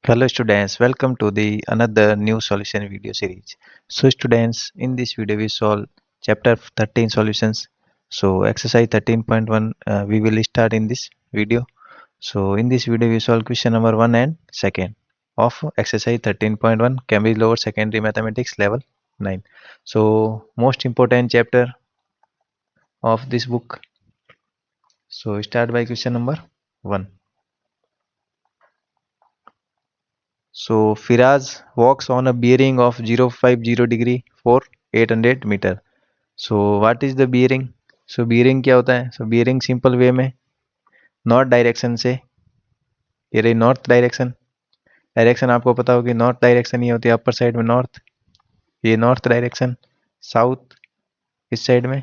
Hello students, welcome to the another new solution video series. So students, in this video we solve chapter 13 solutions. So exercise 13.1 we will start in this video. So in this video we solve question number 1 and 2nd of exercise 13.1 Cambridge Lower Secondary Mathematics level 9. So most important chapter of this book. So start by question number 1. So Firaz walks on a bearing of 050 degree for 800 meter. So what is the bearing? So bearing क्या होता है? So bearing simple way में north direction से, ये रही north direction. Direction आपको पता होगी, नॉर्थ डायरेक्शन ये होती है अपर साइड में नॉर्थ, ये नॉर्थ डायरेक्शन, साउथ इस साइड में,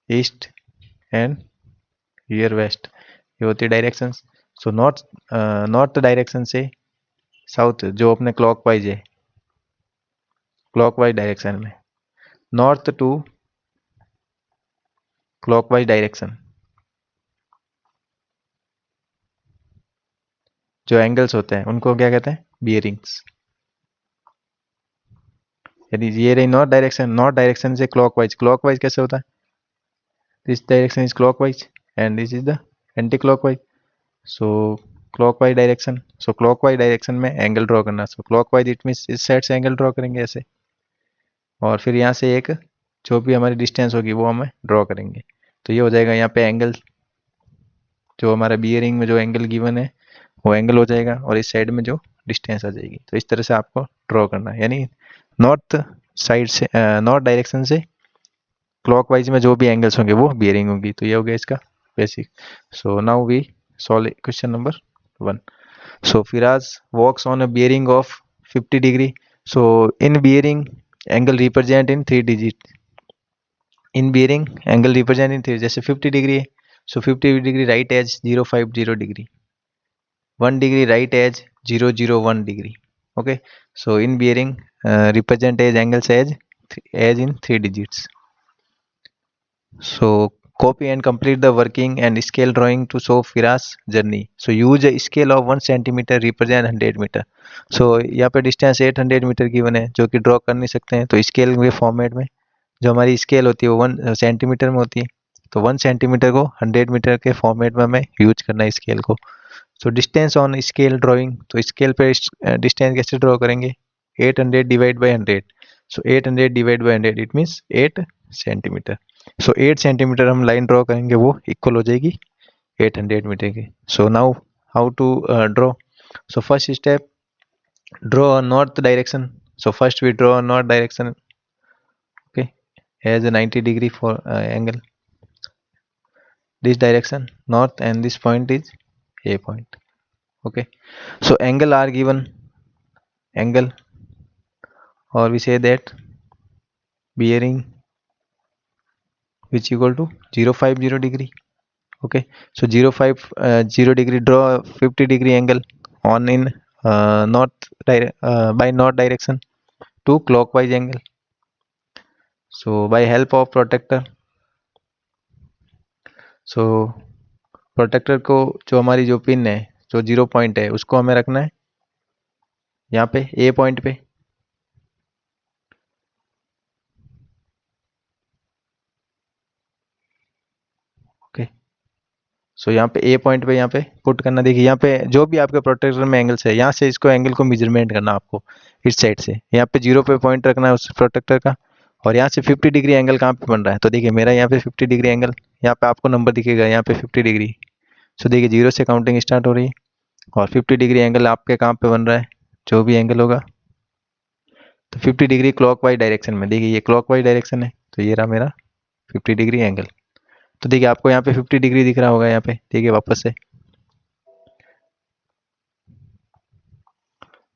ईस्ट एंड हियर वेस्ट, ये होती है डायरेक्शन। सो नॉर्थ डायरेक्शन से साउथ जो अपने क्लॉकवाइज है, क्लॉकवाइज डायरेक्शन में, नॉर्थ टू क्लॉकवाइज डायरेक्शन, जो एंगल्स होते हैं उनको क्या कहते हैं? बियरिंग्स। यदि ये रही नॉर्थ डायरेक्शन से क्लॉकवाइज, क्लॉकवाइज कैसे होता है? This direction is clockwise and this is the anti clockwise. So clockwise direction, so clockwise direction में एंगल ड्रॉ करना। सो क्लॉकवाइज इट मीन्स इस साइड से एंगल ड्रॉ करेंगे ऐसे, और फिर यहाँ से एक जो भी हमारी डिस्टेंस होगी वो हमें ड्रॉ करेंगे। तो ये हो जाएगा यहाँ पे एंगल, जो हमारा बियरिंग में जो एंगल गिवन है वो एंगल हो जाएगा, और इस साइड में जो डिस्टेंस आ जाएगी। तो इस तरह से आपको ड्रॉ करना है, यानी नॉर्थ साइड से, नॉर्थ डायरेक्शन से क्लॉकवाइज में जो भी एंगल्स होंगे वो बियरिंग होगी। तो ये हो गया इसका basic. So now we solve question number 1. So Firaz walks on a bearing of 50 degree. So in bearing angle represent in 3 digit. In bearing angle represent in 3, जैसे 50 डिग्री है, so 50 degree write as 050 degree, 1 degree write as 001 degree. Okay, so in bearing represent as angles as in 3 digits. So copy and complete the working and scale drawing to show Firas journey. So use a scale of 1 centimeter represent 100 meter. So यहाँ पे distance 800 metre given है, जो कि draw कर नहीं सकते हैं, तो स्केल के फॉर्मेट में जो हमारी स्केल होती है वो 1 सेंटीमीटर में होती है, तो 1 सेंटीमीटर को 100 मीटर के फॉर्मेट में हमें यूज करना है स्केल को। So distance on scale drawing, तो स्केल पे डिस्टेंस कैसे ड्रॉ करेंगे? 800 divide by 100. So 800 divide by 100 it means 8 centimetre. So 8 centimetre हम लाइन ड्रॉ करेंगे, वो इक्वल हो जाएगी 800 मीटर की। So now how to draw? So first step, draw a north direction. So first we draw a north direction, okay, as a 90 degree for angle, this direction north, and this point is a point. Okay, so angle are given, angle, or we say that bearing which equal to 050 degree. Okay, so 050 degree, draw 50 degree angle on in by north direction to clockwise angle. So by help of protractor, so protractor को, जो हमारी जो pin है, जो 0 point है, उसको हमें रखना है यहाँ पे ए पॉइंट पे। ओके, सो यहाँ पे ए पॉइंट पे यहाँ पे पुट करना। देखिए यहाँ पे जो भी आपके प्रोटेक्टर में एंगल्स है, यहाँ से इसको एंगल को मेजरमेंट करना आपको इस साइड से, यहाँ पे 0 पे पॉइंट रखना है उस प्रोटेक्टर का, और यहाँ से 50 डिग्री एंगल कहाँ पे बन रहा है? तो देखिए मेरा यहाँ पे 50 डिग्री एंगल, यहाँ पे आपको नंबर दिखेगा यहाँ पे 50 डिग्री। सो देखिए 0 से काउंटिंग स्टार्ट हो रही है, और 50 डिग्री एंगल आपके कहाँ पे बन रहा है? जो भी एंगल होगा, तो 50 डिग्री क्लॉकवाइज डायरेक्शन में। देखिए ये क्लॉकवाइज डायरेक्शन है, तो ये रहा मेरा 50 डिग्री एंगल। तो देखिए आपको यहाँ पे 50 डिग्री दिख रहा होगा, यहाँ पे देखिए वापस से।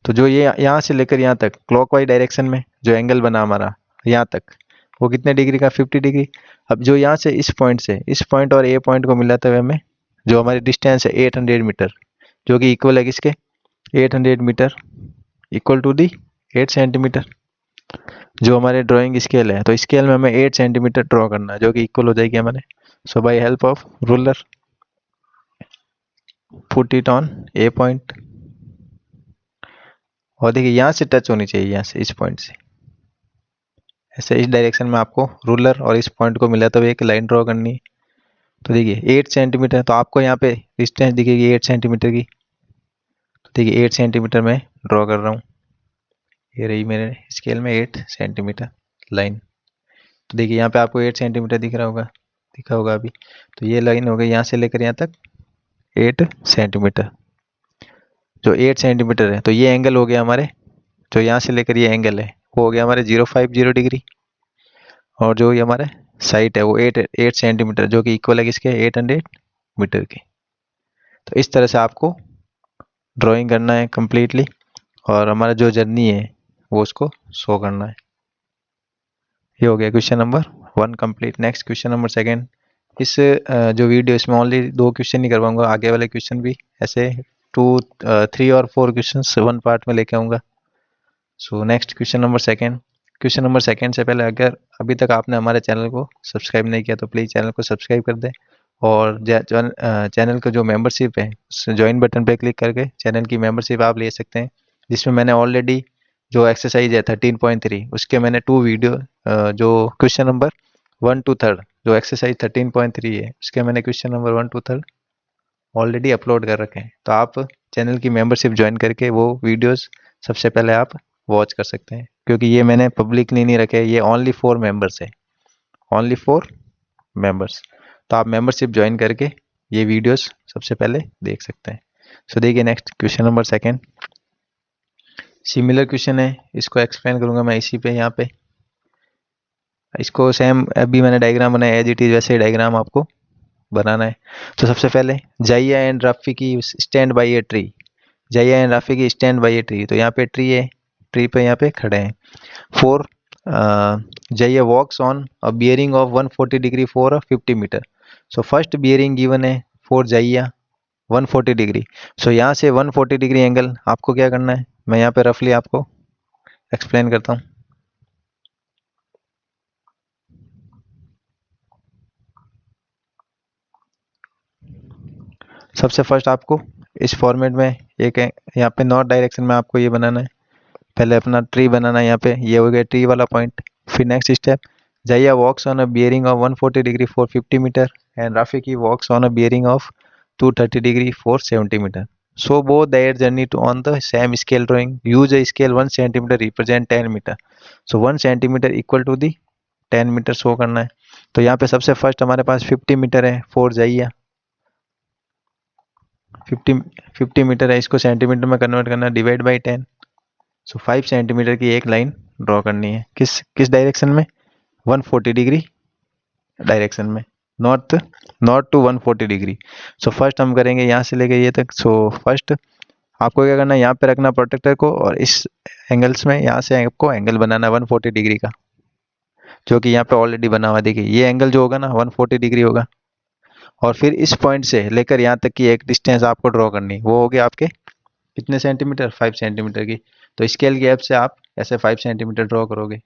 तो जो ये यहाँ से लेकर यहाँ तक क्लॉकवाइज डायरेक्शन में जो एंगल बना हमारा यहाँ तक, वो कितने डिग्री का? 50 डिग्री। अब जो यहाँ से इस पॉइंट से इस पॉइंट और ए पॉइंट को मिलाते हुए हमें जो हमारी डिस्टेंस है 800 मीटर, जो कि इक्वल है किसके? 800 metre equal to the 8 centimetre, जो हमारे ड्राइंग स्केल है। तो स्केल में हमें 8 सेंटीमीटर ड्रॉ करना है, जो कि इक्वल हो जाएगी हमारे। So by help of ruler put it on a point, और देखिए यहाँ से टच होनी चाहिए, यहाँ से इस पॉइंट से ऐसे इस डायरेक्शन में आपको रूलर और इस पॉइंट को मिला तो एक लाइन ड्रॉ करनी है। तो देखिए 8 सेंटीमीटर, तो आपको यहाँ पे डिस्टेंस दिखेगी 8 सेंटीमीटर की। तो देखिए 8 सेंटीमीटर में ड्रॉ कर रहा हूँ, ये रही मेरे स्केल में 8 सेंटीमीटर लाइन। तो देखिए यहाँ पे आपको 8 सेंटीमीटर दिखा होगा अभी। तो ये लाइन हो गई यहाँ से लेकर यहाँ तक 8 सेंटीमीटर, जो 8 सेंटीमीटर है। तो ये एंगल हो गया हमारे, जो यहाँ से लेकर ये एंगल है वो हो गया हमारे 050 डिग्री। और जो ये हमारा साइट है वो 8 सेंटीमीटर, जो कि इक्वल है किसके, 800 मीटर के। तो इस तरह से आपको ड्राइंग करना है कम्प्लीटली, और हमारा जो जर्नी है वो उसको शो करना है। ये हो गया question number 1 complete. Next question number 2। इस जो वीडियो, इसमें ओनली 2 क्वेश्चन नहीं करवाऊंगा, आगे वाले क्वेश्चन भी ऐसे 2 3 और 4 क्वेश्चन 1 पार्ट में लेके आऊँगा। So next question number 2। Question number 2 से पहले, अगर अभी तक आपने हमारे चैनल को सब्सक्राइब नहीं किया तो प्लीज़ चैनल को सब्सक्राइब कर दें, और चैनल का जो मेंबरशिप है उस ज्वाइन बटन पे क्लिक करके चैनल की मेंबरशिप आप ले सकते हैं, जिसमें मैंने ऑलरेडी जो एक्सरसाइज है 13.3 उसके मैंने 2 वीडियो, जो क्वेश्चन नंबर 1 to 3 जो एक्सरसाइज 13.3 है उसके मैंने question number 1 to 3 already upload कर रखे हैं। तो आप चैनल की मेंबरशिप ज्वाइन करके वो वीडियोस सबसे पहले आप वॉच कर सकते हैं, क्योंकि ये मैंने पब्लिकली नहीं रखे, ये ओनली फॉर मेंबर्स है, ओनली फॉर मेंबर्स। तो आप मेंबरशिप ज्वाइन करके ये वीडियोस सबसे पहले देख सकते हैं। सो देखिए next question number 2 similar question है, इसको एक्सप्लेन करूंगा मैं इसी पे, यहाँ पे इसको सेम अभी मैंने डायग्राम बनाया एज इट इज वैसे ही डायग्राम आपको बनाना है। तो सबसे पहले जाइया एंड राफी की स्टैंड बाई ए ट्री, जाइया एंड राफी की स्टैंड बाई ए ट्री। तो यहाँ पे ट्री है, ट्री पे यहाँ पे खड़े हैं। 4 जाइया walks on a bearing of 140 degree for 50 metre. So first bearing given है फॉर जाइया 140 डिग्री। सो यहाँ से 140 डिग्री एंगल आपको क्या करना है, मैं यहाँ पे रफली आपको एक्सप्लेन करता हूँ। सबसे फर्स्ट आपको इस फॉर्मेट में एक यहाँ पे नॉर्थ डायरेक्शन में आपको ये बनाना है, पहले अपना ट्री बनाना है। यहाँ पे ये हो गया ट्री वाला पॉइंट। फिर next step, Jaiya walks on a bearing of 140 degree for 50 metre and Rafiki walks on a bearing of 230 degree for 70 metre. So both their journey to on the same scale drawing use a scale 1 centimeter represent 10 metre. So 1 centimetre equal to the 10 metre show करना है। तो यहाँ पे सबसे first हमारे पास 50 metre है for जाइया, 50 metre है, इसको सेंटीमीटर में कन्वर्ट करना है, डिवाइड बाई 10। सो 5 सेंटीमीटर की एक लाइन ड्रॉ करनी है, किस किस डायरेक्शन में, 140 डिग्री डायरेक्शन में, north north to 140 degree. So first हम करेंगे यहाँ से लेके ये तक। सो फर्स्ट आपको क्या करना है, यहाँ पे रखना प्रोटेक्टर को, और इस एंगल्स में यहाँ से आपको एंगल बनाना है 140 डिग्री का, जो कि यहाँ पे ऑलरेडी बना हुआ। देखिए ये एंगल जो होगा ना 140 डिग्री होगा। और फिर इस पॉइंट से लेकर यहाँ तक की एक डिस्टेंस आपको ड्रॉ करनी है, वो होगी आपके कितने सेंटीमीटर, 5 सेंटीमीटर की। तो स्केल की हेल्प से आप ऐसे 5 सेंटीमीटर ड्रॉ करोगे।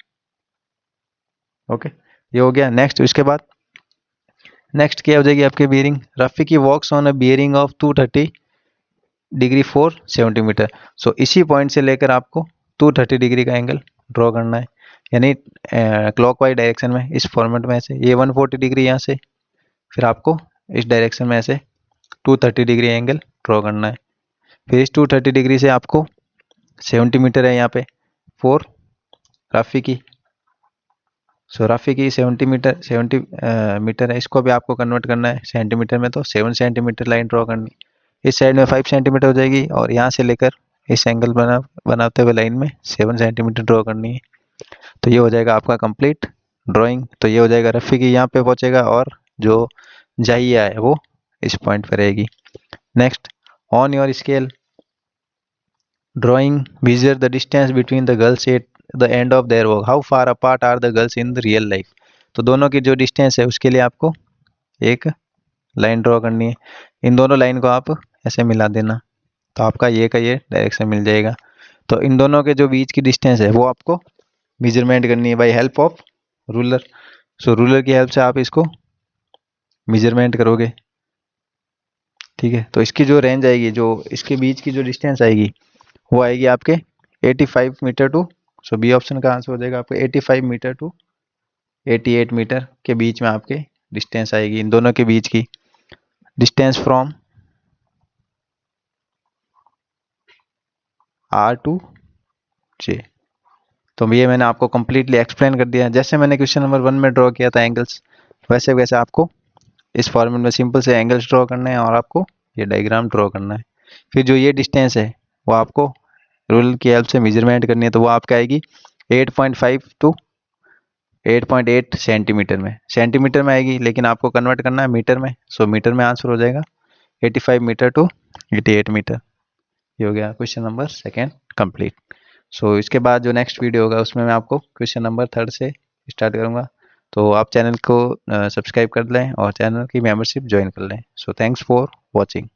ओके, ये हो गया। नेक्स्ट इसके बाद नेक्स्ट क्या हो जाएगी आपके bearing, Rafiki walks on a bearing of 230 degree for 70 metre. So इसी पॉइंट से लेकर आपको 230 डिग्री का एंगल ड्रॉ करना है, यानी क्लॉकवाइज डायरेक्शन में, इस फॉर्मेट में ऐसे। ये 140 डिग्री यहाँ से, फिर आपको इस डायरेक्शन में ऐसे 230 डिग्री एंगल ड्रॉ करना है। फिर इस 230 डिग्री से आपको 70 मीटर है यहाँ पे फॉर राफी की। सो राफी की 70 मीटर है, इसको भी आपको कन्वर्ट करना है सेंटीमीटर में, तो 7 सेंटीमीटर लाइन ड्रॉ करनी। इस साइड में 5 सेंटीमीटर हो जाएगी, और यहाँ से लेकर इस एंगल बनाते हुए लाइन में 7 सेंटीमीटर ड्रॉ करनी है। तो ये हो जाएगा आपका कंप्लीट ड्राइंग। तो ये हो जाएगा रफी की यहाँ पे पहुँचेगा, और जो जाइया है वो इस पॉइंट पे रहेगी। Next, on your scale drawing measure the distance between the girls at the end of their work, how far apart are the girls in the real life। तो दोनों की जो डिस्टेंस है उसके लिए आपको एक लाइन ड्रॉ करनी है, इन दोनों लाइन को आप ऐसे मिला देना, तो आपका ये का ये डायरेक्शन मिल जाएगा। तो इन दोनों के जो बीच की डिस्टेंस है वो आपको मेजरमेंट करनी है by help of ruler. So ruler की हेल्प से आप इसको मेजरमेंट करोगे, ठीक है। तो इसकी जो रेंज आएगी, जो इसके बीच की जो डिस्टेंस आएगी वो आएगी आपके 85 metre two, so B option का आंसर हो जाएगा आपको 85 मीटर टू 88 मीटर के बीच में आपके डिस्टेंस आएगी, इन दोनों के बीच की डिस्टेंस फ्रॉम आर टू जे। तो ये मैंने आपको कंप्लीटली एक्सप्लेन कर दिया। जैसे मैंने क्वेश्चन नंबर 1 में ड्रॉ किया था एंगल्स, वैसे वैसे आपको इस फॉर्मेट में सिंपल से एंगल्स ड्रॉ करने हैं और आपको ये डायग्राम ड्रॉ करना है। फिर जो ये डिस्टेंस है वो आपको रूलर की हेल्प से मेजरमेंट करनी है, तो वो आपका आएगी 8.5 टू 8.8 सेंटीमीटर में आएगी, लेकिन आपको कन्वर्ट करना है मीटर में, सो मीटर में आंसर हो जाएगा 85 मीटर टू 88 मीटर। ये हो गया क्वेश्चन नंबर 2 कंप्लीट। सो इसके बाद जो नेक्स्ट वीडियो होगा उसमें मैं आपको क्वेश्चन नंबर 3 से स्टार्ट करूँगा। तो आप चैनल को सब्सक्राइब कर लें और चैनल की मेंबरशिप ज्वाइन कर लें। So thanks for watching.